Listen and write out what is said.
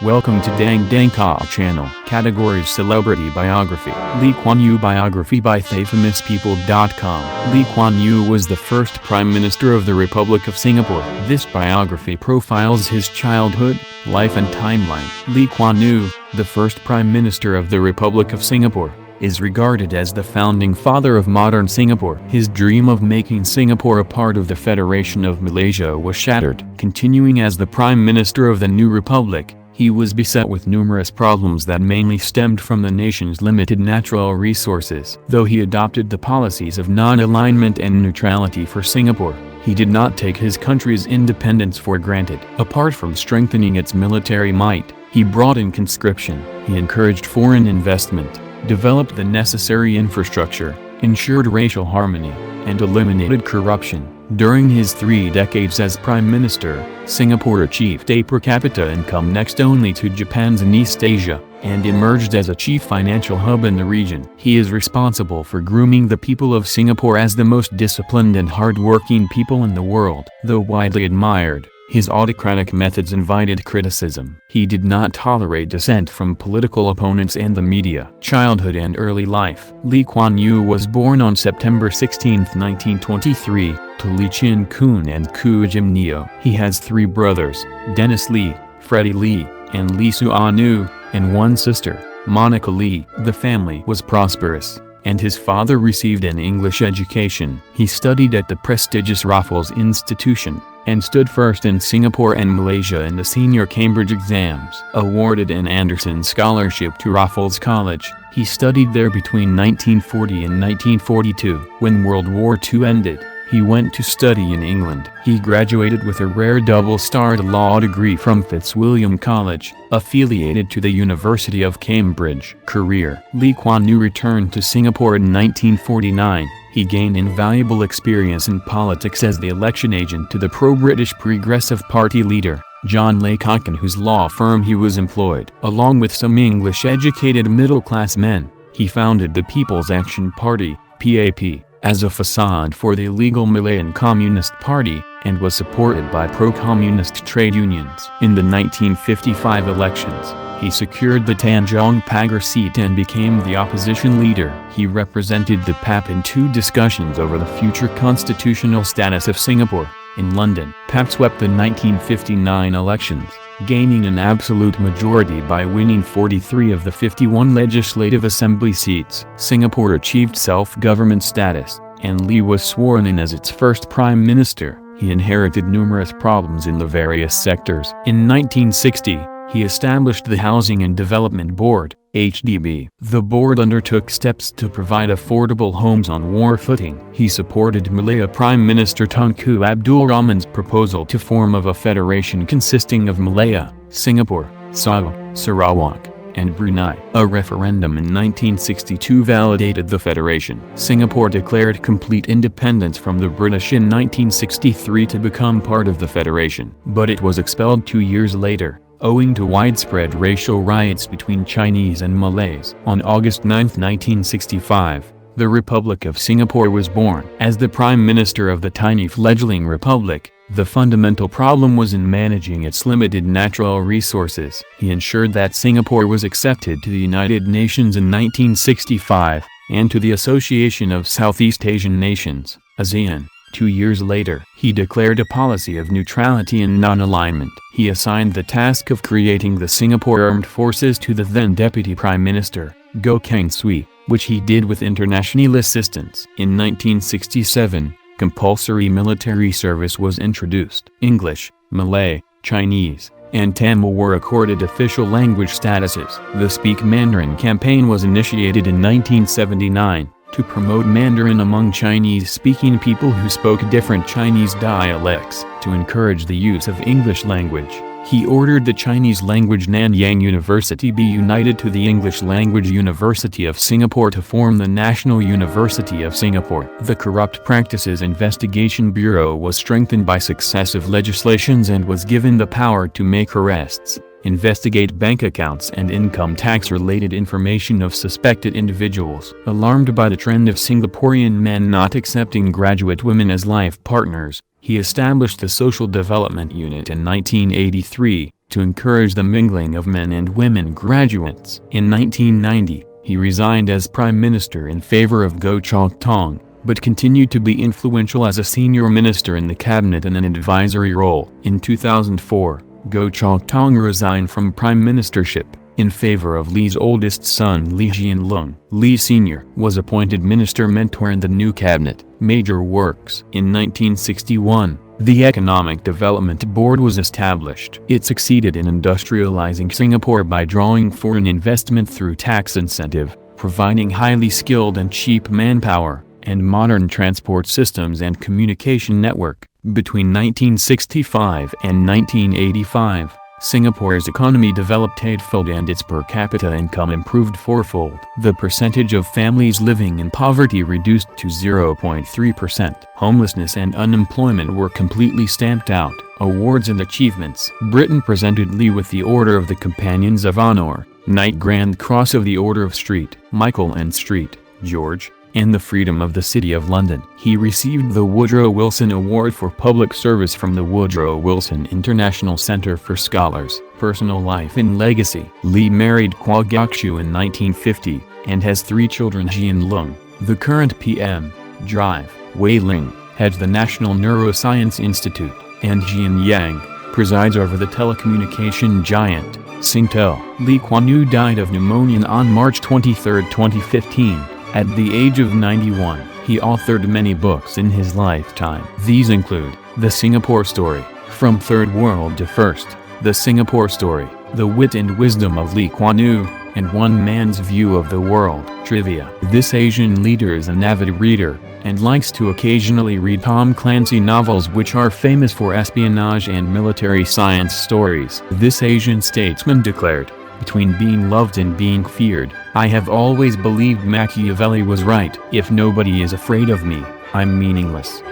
Welcome to Dang Dang Ka channel. Categories: Celebrity Biography. Lee Kuan Yew Biography by TheFamousPeople.com. Lee Kuan Yew was the first Prime Minister of the Republic of Singapore. This biography profiles his childhood, life and timeline. Lee Kuan Yew, the first Prime Minister of the Republic of Singapore, is regarded as the founding father of modern Singapore. His dream of making Singapore a part of the Federation of Malaysia was shattered. Continuing as the Prime Minister of the new republic, he was beset with numerous problems that mainly stemmed from the nation's limited natural resources. Though he adopted the policies of non-alignment and neutrality for Singapore, he did not take his country's independence for granted. Apart from strengthening its military might, he brought in conscription, he encouraged foreign investment, developed the necessary infrastructure, ensured racial harmony, and eliminated corruption. During his 3 decades as Prime Minister, Singapore achieved a per capita income next only to Japan's in East Asia, and emerged as a chief financial hub in the region. He is responsible for grooming the people of Singapore as the most disciplined and hard-working people in the world. Though widely admired, his autocratic methods invited criticism. He did not tolerate dissent from political opponents and the media. Childhood and early life. Lee Kuan Yew was born on September 16, 1923, to Lee Chin Koon and Koo Jim Neo. He has 3 brothers, Dennis Lee, Freddie Lee, and Lee Suanu, and 1 sister, Monica Lee. The family was prosperous, and his father received an English education. He studied at the prestigious Raffles Institution, and stood first in Singapore and Malaysia in the senior Cambridge exams. Awarded an Anderson Scholarship to Raffles College, he studied there between 1940 and 1942. When World War II ended, he went to study in England. He graduated with a rare double-starred law degree from Fitzwilliam College, affiliated to the University of Cambridge. Career. Lee Kuan Yew returned to Singapore in 1949. He gained invaluable experience in politics as the election agent to the pro-British Progressive Party leader, John Laycock, in whose law firm he was employed. Along with some English-educated middle-class men, he founded the People's Action Party, PAP, as a facade for the illegal Malayan Communist Party, and was supported by pro-communist trade unions. In the 1955 elections, he secured the Tanjong Pagar seat and became the opposition leader. He represented the PAP in 2 discussions over the future constitutional status of Singapore. In London, PAP swept the 1959 elections, gaining an absolute majority by winning 43 of the 51 legislative assembly seats. Singapore achieved self-government status, and Lee was sworn in as its first prime minister. He inherited numerous problems in the various sectors. In 1960, he established the Housing and Development Board, HDB. The board undertook steps to provide affordable homes on war footing. He supported Malaya Prime Minister Tunku Abdul Rahman's proposal to form of a federation consisting of Malaya, Singapore, Sabah, Sarawak, and Brunei. A referendum in 1962 validated the federation. Singapore declared complete independence from the British in 1963 to become part of the federation, but it was expelled 2 years later, owing to widespread racial riots between Chinese and Malays. On August 9, 1965, the Republic of Singapore was born. As the Prime Minister of the tiny fledgling republic, the fundamental problem was in managing its limited natural resources. He ensured that Singapore was accepted to the United Nations in 1965, and to the Association of Southeast Asian Nations, ASEAN. 2 years later, he declared a policy of neutrality and non-alignment. He assigned the task of creating the Singapore Armed Forces to the then Deputy Prime Minister, Goh Keng Swee, which he did with international assistance. In 1967, compulsory military service was introduced. English, Malay, Chinese, and Tamil were accorded official language statuses. The Speak Mandarin campaign was initiated in 1979. To promote Mandarin among Chinese-speaking people who spoke different Chinese dialects. To encourage the use of English language, he ordered the Chinese language Nanyang University be united to the English language University of Singapore to form the National University of Singapore. The Corrupt Practices Investigation Bureau was strengthened by successive legislations and was given the power to make arrests, investigate bank accounts and income tax-related information of suspected individuals. Alarmed by the trend of Singaporean men not accepting graduate women as life partners, he established the Social Development Unit in 1983, to encourage the mingling of men and women graduates. In 1990, he resigned as Prime Minister in favor of Goh Chok Tong, but continued to be influential as a senior minister in the cabinet in an advisory role. In 2004, Goh Chok Tong resigned from prime ministership, in favor of Lee's oldest son Lee Hsien Loong. Lee Sr. was appointed minister mentor in the new cabinet. Major works. In 1961, the Economic Development Board was established. It succeeded in industrializing Singapore by drawing foreign investment through tax incentive, providing highly skilled and cheap manpower, and modern transport systems and communication network. Between 1965 and 1985, Singapore's economy developed eightfold and its per capita income improved fourfold. The percentage of families living in poverty reduced to 0.3%. Homelessness and unemployment were completely stamped out. Awards and achievements. Britain presented Lee with the Order of the Companions of Honour, Knight Grand Cross of the Order of St. Michael and St. George, and the Freedom of the City of London. He received the Woodrow Wilson Award for Public Service from the Woodrow Wilson International Center for Scholars. Personal life and legacy. Lee married Kwa Geok Shoo in 1950, and has 3 children. Hsien Loong, the current PM, Drive, Wei Ling, heads the National Neuroscience Institute, and Hsien Yang, presides over the telecommunication giant, Singtel. Lee Kuan Yew died of pneumonia on March 23, 2015. At the age of 91, he authored many books in his lifetime. These include The Singapore Story, From Third World to First, The Singapore Story, The Wit and Wisdom of Lee Kuan Yew, and One Man's View of the World. Trivia. This Asian leader is an avid reader, and likes to occasionally read Tom Clancy novels which are famous for espionage and military science stories. This Asian statesman declared, "Between being loved and being feared, I have always believed Machiavelli was right. If nobody is afraid of me, I'm meaningless."